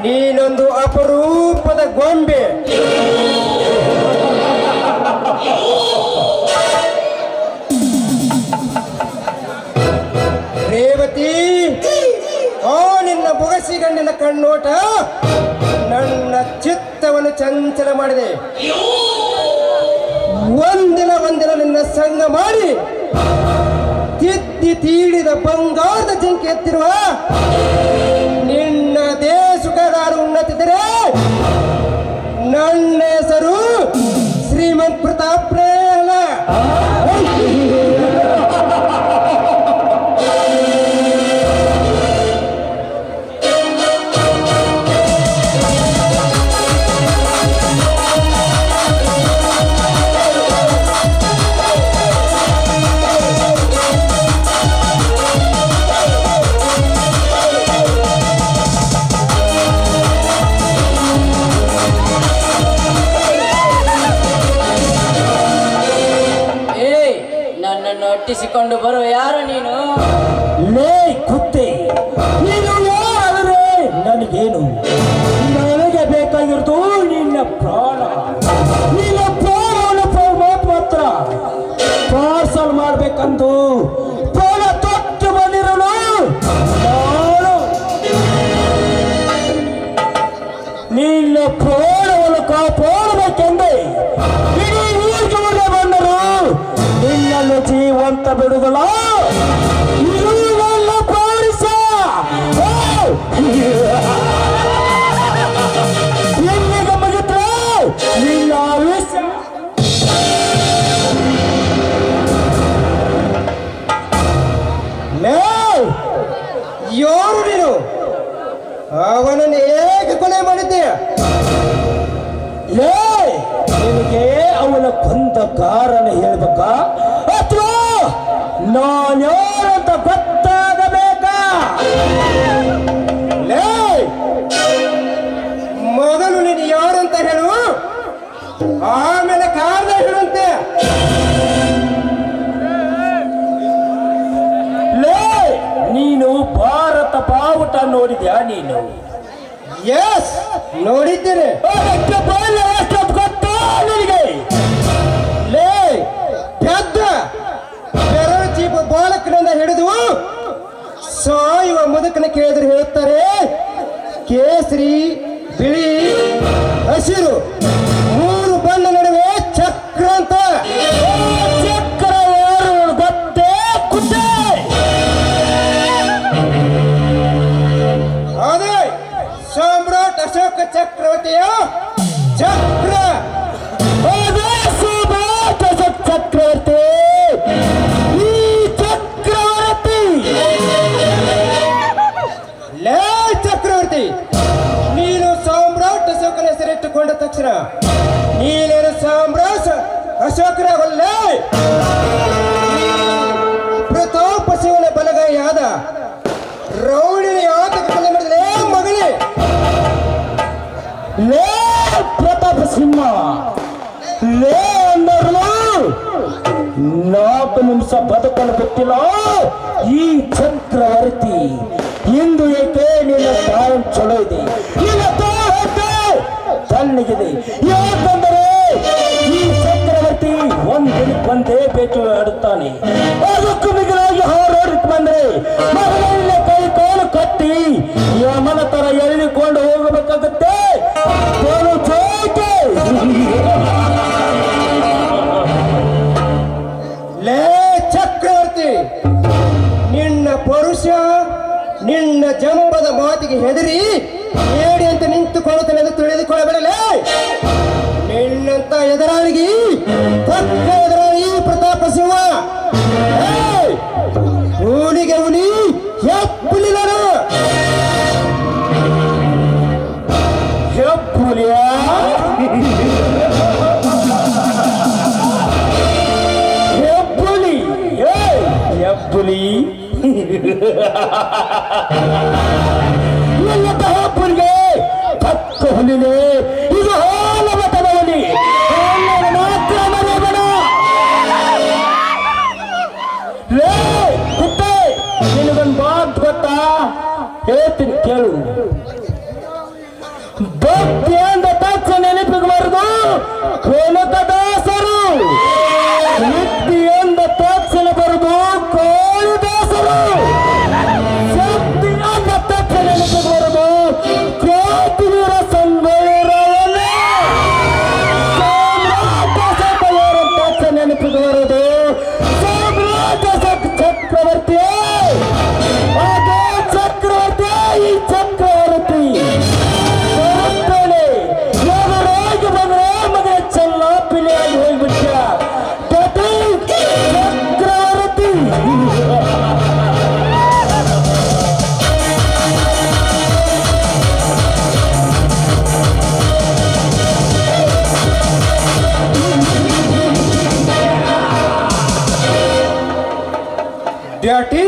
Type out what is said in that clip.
ನೀನೊಂದು ಅಪರೂಪದ ಗೊಂಬೆ. ರೇವತಿ, ನಿನ್ನ ಬೊಗಸಿಗಣ್ಣಿನ ಕಣ್ಣೋಟ ನನ್ನ ಚಿತ್ತವನ್ನು ಚಂಚಲ ಮಾಡಿದೆ. ಒಂದಿನ ನಿನ್ನ ಸಂಗ ಮಾಡಿ ತಿದ್ದಿ ತೀಡಿದ ಬಂಗಾರದ ಜಿಂಕೆ ಎತ್ತಿರುವ ನಿನ್ನ ದೇಶಗಾರ ಉನ್ನತಿದರೆ ನನ್ನ ಹೆಸರು ಶ್ರೀಮಂತ್ ಪ್ರತಾಪ್ನೇ ಅಲ್ಲ. ಒಟ್ಟಿಸಿಕೊಂಡು ಬರುವ ಯಾರು ನೀನು? ಲೇ ಕುತ್ತೆ, ನೀನು ಯಾರಾದರೆ ನನಗೇನು? ನನಗೆ ಬೇಕಾಗಿರೋದು ನಿನ್ನ ಪ್ರಾಣ. ನಿನ್ನ ಪ್ರಾಣವನ್ನು ಪರಮಾತ್ಮ ಹತ್ರ ಪಾರ್ಸಲ್ ಮಾಡ್ಬೇಕಂದು ಪ್ರಾಣ ತೊಟ್ಟು ಬಂದಿರಲು ನಾನು ನಿನ್ನ ಪ್ರಾಣವನ್ನು ಕಾಪಾಡಬೇಕೆಂದೇ ಇಡೀ ಊರಿಗೆ ಬಂದರು. ನಿನ್ನನ್ನು ಜೀವಂತ ಬಿಡುವುದಿಲ್ಲ. ಇದು ನನ್ನ ಪೌರುಷ. ನಿನ್ನಿಗೆ ಮುಗಿದ್ರೆ ನಿನ್ನ ಆಯುಷ. ಯಾರು ನೀನು? ಅವನನ್ನು ಹೇಗೆ ಕೊಲೆ ಮಾಡಿದ್ದೀಯ? ನಿನಗೆ ಅವನ ಕೊಂದ ಕಾರಣ ಹೇಳ್ಬೇಕಾ ಅಥವಾ ನಾನ್ಯಾರಂತ ಗೊತ್ತಾಗಬೇಕಾ? ಮೊದಲು ನೀನು ಯಾರಂತ ಹೇಳು, ಆಮೇಲೆ ಕಾರಣ ಹೇಳುವಂತೆ. ನೀನು ಭಾರತ ಬಾವುಟ ನೋಡಿದ್ಯಾ? ನೀನು ಎಸ್, ನೋಡಿದ್ದೇನೆ. ಗೊತ್ತಾ ನಿನಗೆ? ಬೆರಳು ಚೀಪ ಬಾಲಕನಿಂದ ಹಿಡಿದು ಸಾಯುವ ಮುದುಕನ ಕೇಳಿದ್ರೆ ಹೇಳ್ತಾರೆ ಕೇಸರಿ, ಬಿಳಿ, ಹಸಿರು ಮೂರು ಬಣ್ಣ ನಡುವೆ ಚಕ್ರ ಅಂತ. ಚಕ್ರ ಯಾರು ಗೊತ್ತೇ? ಕುಟ್ಟೆ. ಅದೇ ಸಾಮ್ರಾಟ್ ಅಶೋಕ ಚಕ್ರವರ್ತಿಯ ಚಕ್ರ. ಚಕ್ರವರ್ತಿ, ಈ ಚಕ್ರವರ್ತಿ. ಲೇ ಚಕ್ರವರ್ತಿ, ನೀನು ಸಾಮ್ರಾಟ್ ಅಶೋಕನ ಹೆಸರಿಟ್ಟುಕೊಂಡ ತಕ್ಷಣ ನೀನೇನು ಸಾಮ್ರಾಟ್ ಅಶೋಕರಾಗಲ್ಲ. ಪ್ರತಾಪ ಶಿವನ ಬಲಗೈಯಾದ ರೌಡಿನ ಆತಕ ಮಾಡಿದ್ರೆ ಮಗನೇ. ಲೇ ಪ್ರತಾಪ ಸಿಂಹ, ಲೇ ಅಂದರು 4 ನಿಮಿಷ ಬದುಕಲು ಗೊತ್ತಿಲ್ಲ ಈ ಚಕ್ರವರ್ತಿ. ಇಂದು ಏಕೆ ನಿನ್ನ ಟೈಮ್ ಚಲೋ ಇದೆ, ನಿನ್ನ ತಣ್ಣಗಿದೆ. ಯಾಕಂದರೆ ಈ ಚಕ್ರವರ್ತಿ ಒಂದೇ ಭೇಟಿ ಆಡುತ್ತಾನೆ. ಅದಕ್ಕೂ ಮಿಗಿಲಾಗಿ ಹಾರಾಡಿಟ್ಟು ಬಂದ್ರೆ ಮಗನ ಕೈ ಕಾಲು ಕಟ್ಟಿ ಯಮನ ತರ ಎಳೆದುಕೊಂಡು ಹೋಗಬೇಕಾಗುತ್ತೆ. ಲೇ ಚಕ್ರವರ್ತಿ, ನಿನ್ನ ಪರುಷ, ನಿನ್ನ ಜಂಬದ ಮಾತಿಗೆ ಹೆದರಿ ಏಡಿ ಅಂತ ನಿಂತುಕೊಳ್ಳುತ್ತಾನೆ ಎಂದು ತಿಳಿದುಕೊಳ್ಳಬೇಡಲೇ. ನಿನ್ನಂತ ಎದುರಾಳಿಗೆ ಪಕ್ಕ ಎದುರಾಳಿ ಪ್ರತಾಪ ಸಿಂಹ. ಹುಲಿಗೆ ಹುಲಿ ಹೆಪ್ಪುಲಿದರು. ಹೆಪ್ಪುಲಿಯ ಹೆಬ್ಬುಲಿ ಹೆಬ್ಬುಲಿಗೆ ಕಕ್ಕ ಹುಲಿನೇ. ಇದು ಹಾಲವತನ ಹುಲಿ. ಮಾತ್ರ ಮರೆಯಬೇಡ. ನಿನಗೊಂದು ಮಾತು ಗೊತ್ತಾ? ಹೇಳ್ತೀನಿ ಕೇಳು. ಡ್ಯಾಟಿ